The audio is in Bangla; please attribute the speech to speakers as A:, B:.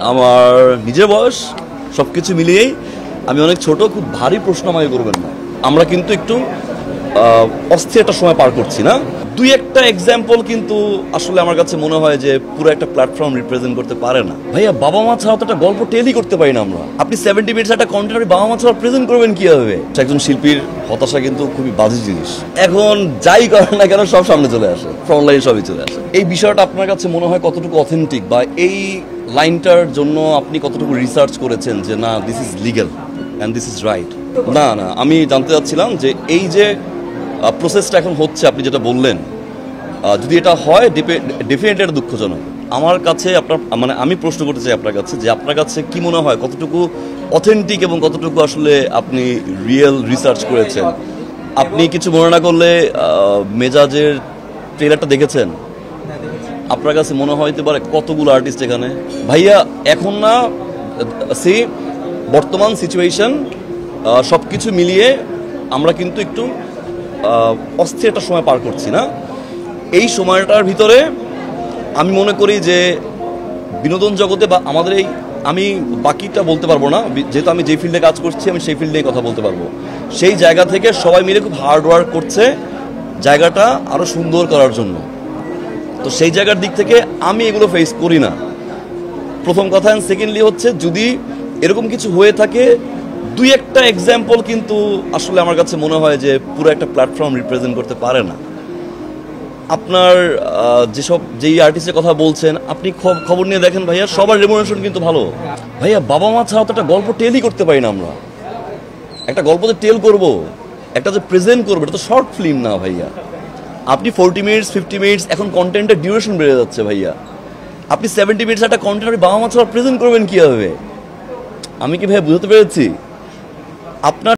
A: আমার নিজের বয়স সবকিছু মিলিয়েই আমি অনেক ছোট, খুব ভারী প্রশ্ন আমাকে করবেন না। আমরা কিন্তু একটু অস্থির একটা সময় পার করছি না। দুই একটা এক্সাম্পল কিন্তু আসলে আমার কাছে মনে হয় যে পুরো একটা প্ল্যাটফর্ম রিপ্রেজেন্ট করতে পারে না। ভাইয়া, বাবা মা ছাড়া তো একটা গল্প টেলই করতে পারি না আমরা। আপনি 70 মিনিটস একটা কন্টেন্ট আপনি বাবা মা ছাড়া প্রেজেন্ট করবেন কিভাবে? একজন শিল্পীর হতাশা কিন্তু খুবই বাজে জিনিস। এখন যাই করেন না কেন সব সামনে চলে আসে, ফ্রন্ট লাইন সবই চলে আসে। এই বিষয়টা আপনার কাছে মনে হয় কতটুকু অথেন্টিক, বা এই লাইনটার জন্য আপনি কতটুকু রিসার্চ করেছেন যে না this is legal and this is right? না, আমি জানতে চাচ্ছিলাম যে এই যে প্রসেসটা এখন হচ্ছে, আপনি যেটা বললেন, যদি এটা হয় ডেফিনেটলি এটা দুঃখজনক। আমার কাছে আপনার মানে আমি প্রশ্ন করতে চাই আপনার কাছে যে আপনার কাছে কি মনে হয় কতটুকু অথেন্টিক এবং কতটুকু আসলে আপনি রিয়েল রিসার্চ করেছেন? আপনি কিছু মনে না করলে মেজাজের ট্রেলারটা দেখেছেন? আপনার কাছে মনে হইতে পারে কতগুলো আর্টিস্ট এখানে। ভাইয়া, এখন না সি বর্তমান সিচুয়েশন সব কিছু মিলিয়ে আমরা কিন্তু একটু অস্থির একটা সময় পার করছি না। এই সময়টার ভিতরে আমি মনে করি যে বিনোদন জগতে বা আমাদের এই, আমি বাকিটা বলতে পারবো না যেহেতু আমি যে ফিল্ডে কাজ করছি, আমি সেই ফিল্ডে কথা বলতে পারবো। সেই জায়গা থেকে সবাই মিলে খুব হার্ড ওয়ার্ক করছে জায়গাটা আরও সুন্দর করার জন্য। তো সেই জায়গার দিক থেকে আমি এগুলো ফেস করি না, প্রথম কথা। অ্যান্ড সেকেন্ডলি হচ্ছে, যদি এরকম কিছু হয়ে থাকে, দুই একটা এক্সাম্পল কিন্তু আসলে আমার কাছে মনে হয় যে পুরো একটা প্ল্যাটফর্ম রিপ্রেজেন্ট করতে পারে না। আপনার যেই আর্টিস্টের কথা বলছেন, আপনি খবর নিয়ে দেখেন ভাইয়া, সবার রেমুনারেশন কিন্তু ভালো। ভাইয়া, বাবা মা ছাড়া তো একটা গল্প টেলই করতে পারি না আমরা। একটা গল্প যে টেল করবো, একটা যে প্রেজেন্ট করবো, এটা তো শর্ট ফিল্ম না ভাইয়া। আপনি 40 মিনিটস 50 মিনিটস, এখন কন্টেন্টের ডিউরেশন বেড়ে যাচ্ছে ভাইয়া। আপনি 70 মিনিটস একটা কন্টেন্ট আপনি বাবা মা ছাড়া প্রেজেন্ট করবেন কিভাবে? আমি কি ভাইয়া বুঝতে পেরেছি? আপনার